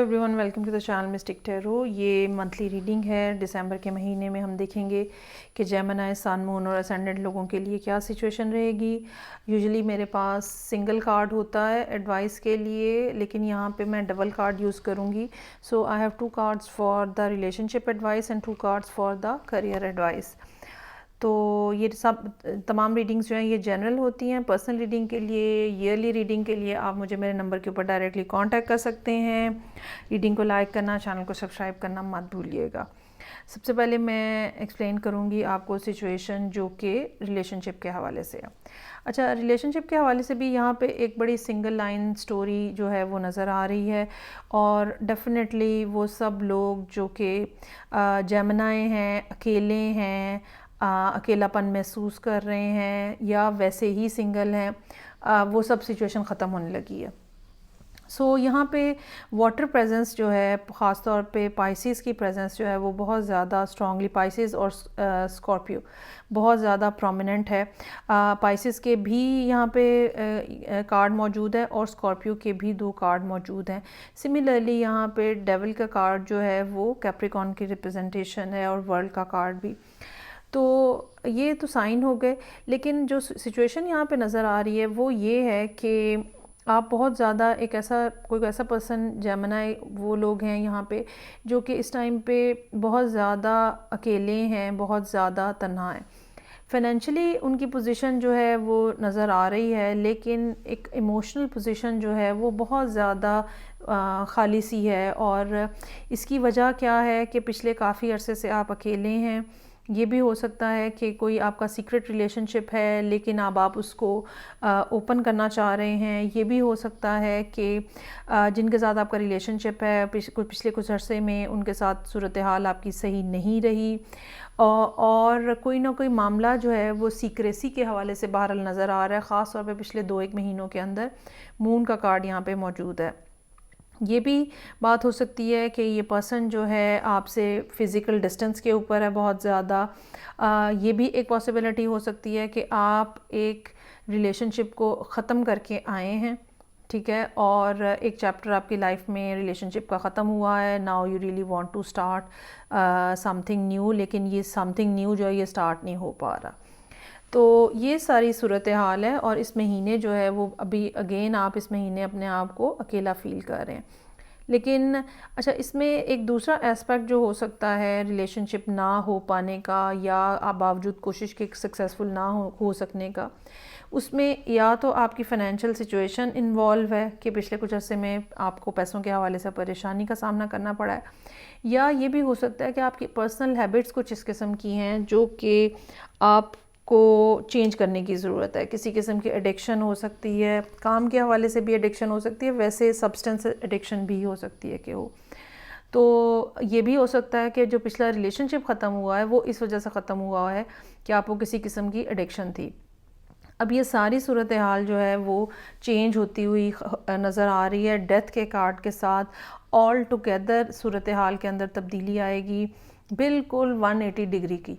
Hello everyone, welcome to the channel Mystic Tarot. ये monthly reading है। दिसंबर के महीने में हम देखेंगे कि जेमिनी, सन, मून और असेंडेंट लोगों के लिए क्या सिचुएशन रहेगी। यूजुअली मेरे पास सिंगल कार्ड होता है एडवाइस के लिए, लेकिन यहाँ पे मैं डबल कार्ड यूज़ करूँगी। So I have 2 cards for the relationship advice and 2 cards for the career advice. तो ये सब तमाम रीडिंग्स जो हैं ये जनरल होती हैं। पर्सनल रीडिंग के लिए, ईयरली रीडिंग के लिए आप मुझे मेरे नंबर के ऊपर डायरेक्टली कांटेक्ट कर सकते हैं। रीडिंग को लाइक करना, चैनल को सब्सक्राइब करना मत भूलिएगा। सबसे पहले मैं एक्सप्लेन करूँगी आपको सिचुएशन जो कि रिलेशनशिप के हवाले से है। अच्छा, रिलेशनशिप के हवाले से भी यहाँ पे एक बड़ी सिंगल लाइन स्टोरी जो है वो नज़र आ रही है, और डेफिनेटली वो सब लोग जो कि जेमिनी हैं, अकेले हैं, अकेलापन महसूस कर रहे हैं या वैसे ही सिंगल हैं, वो सब सिचुएशन ख़त्म होने लगी है। सो यहाँ पे वाटर प्रेजेंस जो है, ख़ास तौर पे पाइसेस की प्रेजेंस जो है वो बहुत ज़्यादा स्ट्रांगली, पाइसेस और स्कॉर्पियो बहुत ज़्यादा प्रोमिनेंट है। पाइसेस के भी यहाँ पे कार्ड मौजूद है और स्कॉर्पियो के भी 2 कार्ड मौजूद हैं। सिमिलरली यहाँ पे डेविल का कार्ड जो है वो कैप्रिकॉर्न की रिप्रेजेंटेशन है और वर्ल्ड का कार्ड भी। तो ये तो साइन हो गए, लेकिन जो सिचुएशन यहाँ पे नज़र आ रही है वो ये है कि आप बहुत ज़्यादा कोई ऐसा पर्सन, जेमिनी वो लोग हैं यहाँ पे जो कि इस टाइम पे बहुत ज़्यादा अकेले हैं, बहुत ज़्यादा तन्हा हैं। फाइनेंशियली उनकी पोजीशन जो है वो नज़र आ रही है, लेकिन एक इमोशनल पोजीशन जो है वो बहुत ज़्यादा खाली सी है। और इसकी वजह क्या है कि पिछले काफ़ी अरसे से आप अकेले हैं। ये भी हो सकता है कि कोई आपका सीक्रेट रिलेशनशिप है लेकिन अब आप उसको ओपन करना चाह रहे हैं। ये भी हो सकता है कि जिनके साथ आपका रिलेशनशिप है पिछले कुछ अरसे में उनके साथ सूरत हाल आपकी सही नहीं रही, और कोई ना कोई मामला जो है वो सीक्रेसी के हवाले से बहरहाल नज़र आ रहा है, ख़ास तौर पे पिछले 2-1 महीनों के अंदर। मून का कार्ड यहाँ पे मौजूद है। ये भी बात हो सकती है कि ये पर्सन जो है आपसे फ़िज़िकल डिस्टेंस के ऊपर है बहुत ज़्यादा। ये भी एक पॉसिबिलिटी हो सकती है कि आप एक रिलेशनशिप को ख़त्म करके आए हैं, ठीक है, और एक चैप्टर आपकी लाइफ में रिलेशनशिप का ख़त्म हुआ है। Now you really want to start something new, लेकिन ये समथिंग न्यू जो है ये स्टार्ट नहीं हो पा रहा। तो ये सारी सूरत हाल है, और इस महीने जो है वो अभी अगेन आप इस महीने अपने आप को अकेला फ़ील कर रहे हैं। लेकिन अच्छा, इसमें एक दूसरा एस्पेक्ट जो हो सकता है रिलेशनशिप ना हो पाने का, या आप बावजूद कोशिश के सक्सेसफुल ना हो सकने का, उसमें या तो आपकी फ़ाइनेंशियल सिचुएशन इन्वॉल्व है कि पिछले कुछ अर्से में आपको पैसों के हवाले से परेशानी का सामना करना पड़ा है, या ये भी हो सकता है कि आपकी पर्सनल हैबिट्स कुछ इस किस्म की हैं जो कि आप को चेंज करने की ज़रूरत है। किसी किस्म की एडिक्शन हो सकती है, काम के हवाले से भी एडिक्शन हो सकती है, वैसे सब्सटेंस एडिक्शन भी हो सकती है कि हो। तो ये भी हो सकता है कि जो पिछला रिलेशनशिप ख़त्म हुआ है वो इस वजह से ख़त्म हुआ है कि आपको किसी किस्म की एडिक्शन थी। अब ये सारी सूरत हाल जो है वो चेंज होती हुई नज़र आ रही है। डेथ के कार्ड के साथ ऑल टुगेदर सूरत हाल के अंदर तब्दीली आएगी, बिल्कुल 180 डिग्री की।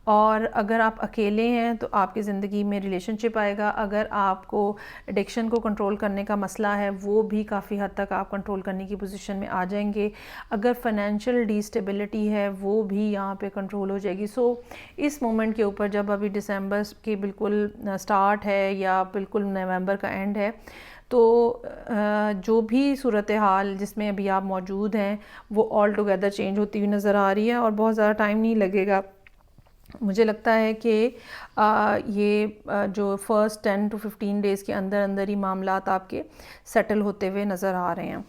और अगर आप अकेले हैं तो आपकी ज़िंदगी में रिलेशनशिप आएगा। अगर आपको एडिक्शन को कंट्रोल करने का मसला है वो भी काफ़ी हद तक आप कंट्रोल करने की पोजीशन में आ जाएंगे। अगर फाइनेंशियल डिस्टेबिलिटी है वो भी यहाँ पे कंट्रोल हो जाएगी। सो इस मोमेंट के ऊपर, जब अभी दिसंबर की बिल्कुल स्टार्ट है या बिल्कुल नवंबर का एंड है, तो जो भी सूरत हाल जिसमें अभी आप मौजूद हैं वो ऑल टुगेदर चेंज होती हुई नज़र आ रही है, और बहुत ज़्यादा टाइम नहीं लगेगा। मुझे लगता है कि ये जो फर्स्ट 10 to 15 डेज़ के अंदर अंदर ही मामलात आपके सेटल होते हुए नज़र आ रहे हैं।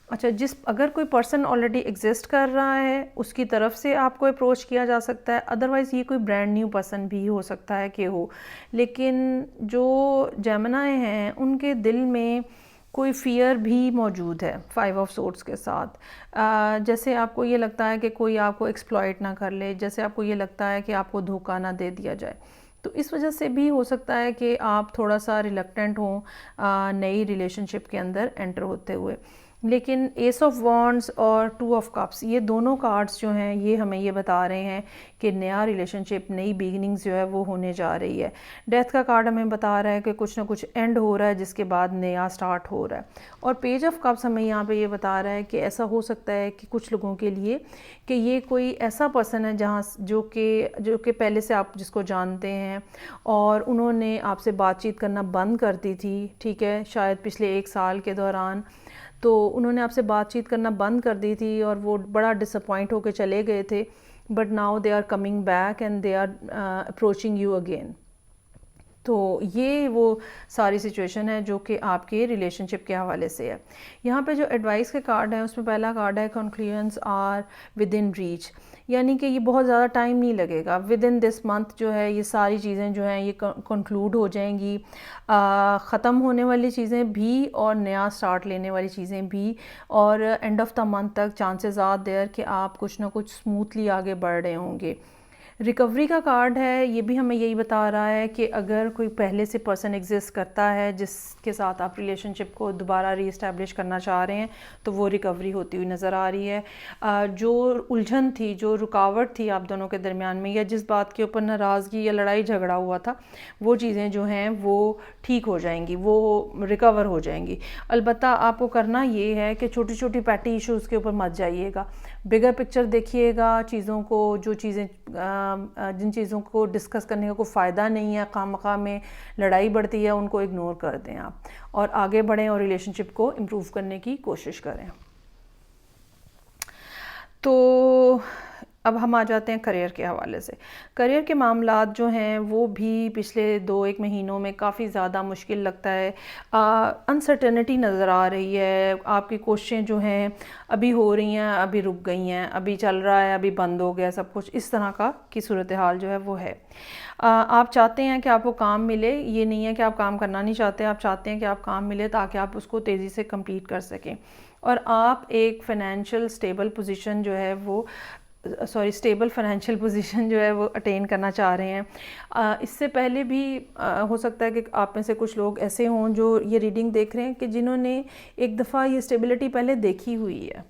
अच्छा, अगर कोई पर्सन ऑलरेडी एग्जिस्ट कर रहा है उसकी तरफ से आपको अप्रोच किया जा सकता है, अदरवाइज़ ये कोई ब्रांड न्यू पर्सन भी हो सकता है कि हो। लेकिन जो जेमिनी हैं उनके दिल में कोई फ़ियर भी मौजूद है 5 ऑफ सोर्ड्स के साथ। जैसे आपको ये लगता है कि कोई आपको एक्सप्लॉइट ना कर ले, जैसे आपको ये लगता है कि आपको धोखा ना दे दिया जाए। तो इस वजह से भी हो सकता है कि आप थोड़ा सा रिलक्टेंट हों नई रिलेशनशिप के अंदर एंटर होते हुए। लेकिन एस ऑफ वॉन्ड्स और टू ऑफ कप्स ये दोनों कार्ड्स जो हैं ये हमें ये बता रहे हैं कि नया रिलेशनशिप, नई बिगिनिंग्स जो है वो होने जा रही है। डेथ का कार्ड हमें बता रहा है कि कुछ ना कुछ एंड हो रहा है जिसके बाद नया स्टार्ट हो रहा है। और पेज ऑफ कप्स हमें यहाँ पे ये बता रहा है कि ऐसा हो सकता है कि कुछ लोगों के लिए कि ये कोई ऐसा पर्सन है जहाँ जो कि पहले से आप जिसको जानते हैं और उन्होंने आपसे बातचीत करना बंद कर दी थी, ठीक है, शायद पिछले 1 साल के दौरान। तो उन्होंने आपसे बातचीत करना बंद कर दी थी और वो बड़ा डिसअपॉइंट होकर चले गए थे, but now they are coming back and they are approaching you again. तो ये वो सारी सिचुएशन है जो कि आपके रिलेशनशिप के हवाले से है। यहाँ पे जो एडवाइस के कार्ड है उसमें पहला कार्ड है conclusions are within reach, यानी कि ये बहुत ज़्यादा टाइम नहीं लगेगा। विद इन दिस मंथ जो है ये सारी चीज़ें जो हैं ये कंक्लूड हो जाएंगी, ख़त्म होने वाली चीज़ें भी और नया स्टार्ट लेने वाली चीज़ें भी। और एंड ऑफ द मंथ तक चांसेस आर देयर कि आप कुछ ना कुछ स्मूथली आगे बढ़ रहे होंगे। रिकवरी का कार्ड है, ये भी हमें यही बता रहा है कि अगर कोई पहले से पर्सन एग्जिस्ट करता है जिसके साथ आप रिलेशनशिप को दोबारा रीइस्टेब्लिश करना चाह रहे हैं तो वो रिकवरी होती हुई नज़र आ रही है। जो उलझन थी, जो रुकावट थी आप दोनों के दरमियान में, या जिस बात के ऊपर नाराज़गी या लड़ाई झगड़ा हुआ था, वो चीज़ें जो हैं वो ठीक हो जाएंगी, वो रिकवर हो जाएंगी। अलबत्ता आपको करना ये है कि छोटी छोटी पैटी इश्यूज़ के ऊपर मत जाइएगा, बिगर पिक्चर देखिएगा चीज़ों को, जो चीज़ें जिन चीज़ों को डिस्कस करने का कोई फ़ायदा नहीं है, खामखा में लड़ाई बढ़ती है, उनको इग्नोर कर दें आप और आगे बढ़ें और रिलेशनशिप को इम्प्रूव करने की कोशिश करें। तो अब हम आ जाते हैं करियर के हवाले से। करियर के मामलात जो हैं वो भी पिछले 2-1 महीनों में काफ़ी ज़्यादा मुश्किल लगता है, अनसर्टेनिटी नज़र आ रही है। आपकी कोशिशें जो हैं अभी हो रही हैं, अभी रुक गई हैं, अभी चल रहा है, अभी बंद हो गया सब कुछ, इस तरह की सूरत हाल जो है वो है। आप चाहते हैं कि आपको काम मिले, ये नहीं है कि आप काम करना नहीं चाहते, आप चाहते हैं कि आप काम मिले ताकि आप उसको तेज़ी से कंप्लीट कर सकें और आप एक फ़ाइनेंशियल स्टेबल पोजीशन जो है वो स्टेबल फाइनेंशियल पोजीशन जो है वो अटेन करना चाह रहे हैं। इससे पहले भी हो सकता है कि आप में से कुछ लोग ऐसे हों जो ये रीडिंग देख रहे हैं कि जिन्होंने एक दफ़ा ये स्टेबिलिटी पहले देखी हुई है,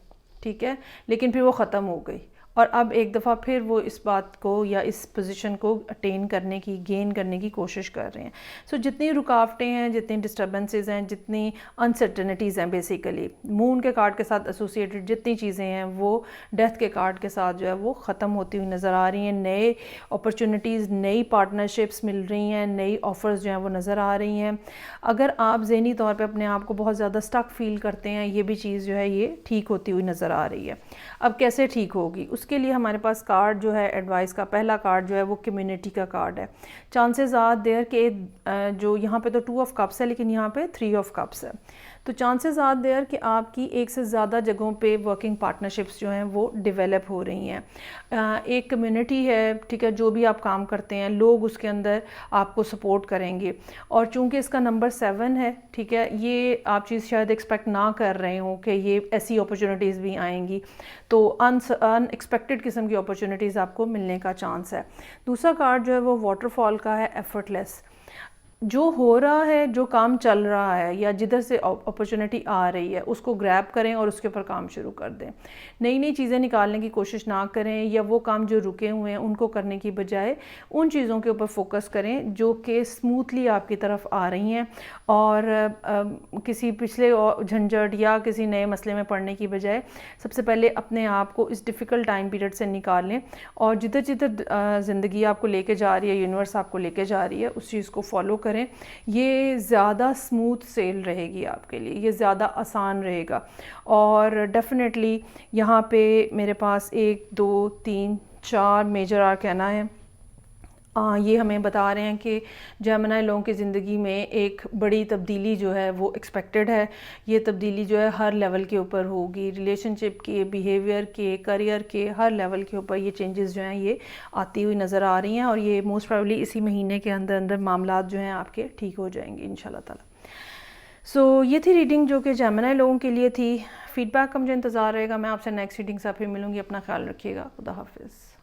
ठीक है, लेकिन फिर वो ख़त्म हो गई और अब एक दफ़ा फिर वो इस बात को या इस पोजीशन को अटेन करने की, गेन करने की कोशिश कर रहे हैं। सो जितनी रुकावटें हैं, जितनी डिस्टर्बेंसेस हैं, जितनी अनसर्टेनिटीज़ हैं, बेसिकली मून के कार्ड के साथ एसोसिएटेड जितनी चीज़ें हैं वो डेथ के कार्ड के साथ जो है वो ख़त्म होती हुई नज़र आ रही हैं। नए अपॉर्चुनिटीज़, नई पार्टनरशिप्स मिल रही हैं, नई ऑफ़र्स जो हैं वो नज़र आ रही हैं। अगर आप ज़हनी तौर पे अपने आप को बहुत ज़्यादा स्टक फील करते हैं, ये भी चीज़ जो है ये ठीक होती हुई नज़र आ रही है। अब कैसे ठीक होगी, उसके लिए हमारे पास कार्ड जो है एडवाइस का पहला कार्ड जो है वो कम्युनिटी का कार्ड है। चांसेस आर देयर कि जो यहाँ पे तो 2 ऑफ कप्स है लेकिन यहाँ पे 3 ऑफ कप्स है, तो चांसेस आर देयर कि आपकी एक से ज़्यादा जगहों पे वर्किंग पार्टनरशिप्स जो हैं वो डेवलप हो रही हैं। एक कम्युनिटी है, ठीक है, जो भी आप काम करते हैं लोग उसके अंदर आपको सपोर्ट करेंगे और चूंकि इसका नंबर 7 है, ठीक है, ये आप चीज़ शायद एक्सपेक्ट ना कर रहे हो कि ये ऐसी अपॉर्चुनिटीज़ भी आएंगी, तो अनएक्सपेक्टेड किस्म की अपॉर्चुनिटीज़ आपको मिलने का चांस है। दूसरा कार्ड जो है वो वाटरफॉल का है, एफर्टलेस। जो हो रहा है, जो काम चल रहा है या जिधर से अपॉर्चुनिटी आ रही है उसको ग्रैब करें और उसके ऊपर काम शुरू कर दें। नई नई चीज़ें निकालने की कोशिश ना करें या वो काम जो रुके हुए हैं उनको करने की बजाय उन चीज़ों के ऊपर फोकस करें जो कि स्मूथली आपकी तरफ आ रही हैं और किसी पिछले झंझट या किसी नए मसले में पड़ने की बजाय सबसे पहले अपने आप को इस डिफ़िकल्ट टाइम पीरियड से निकालें और जिधर जिधर ज़िंदगी आपको लेके जा रही है, यूनिवर्स आपको लेके जा रही है, उस चीज़ को फॉलो करें। ये ज़्यादा स्मूथ सेल रहेगी आपके लिए, ये ज़्यादा आसान रहेगा। और डेफिनेटली यहाँ पे मेरे पास 1 2 3 4 मेजर आर्काना है। ये हमें बता रहे हैं कि जेमिनी लोगों की ज़िंदगी में एक बड़ी तब्दीली जो है वो एक्सपेक्टेड है। ये तब्दीली जो है हर लेवल के ऊपर होगी, रिलेशनशिप के, बिहेवियर के, करियर के, हर लेवल के ऊपर ये चेंजेस जो हैं ये आती हुई नज़र आ रही हैं और ये मोस्ट प्रोबेबली इसी महीने के अंदर अंदर मामलात जो हैं आपके ठीक हो जाएंगे इंशाल्लाह ताला। सो ये थी रीडिंग जो कि जेमिनी लोगों के लिए थी। फीडबैक का मुझे इंतज़ार रहेगा। मैं आपसे नेक्स्ट रीडिंग से फिर मिलूँगी। अपना ख्याल रखिएगा। खुदा हाफिज़।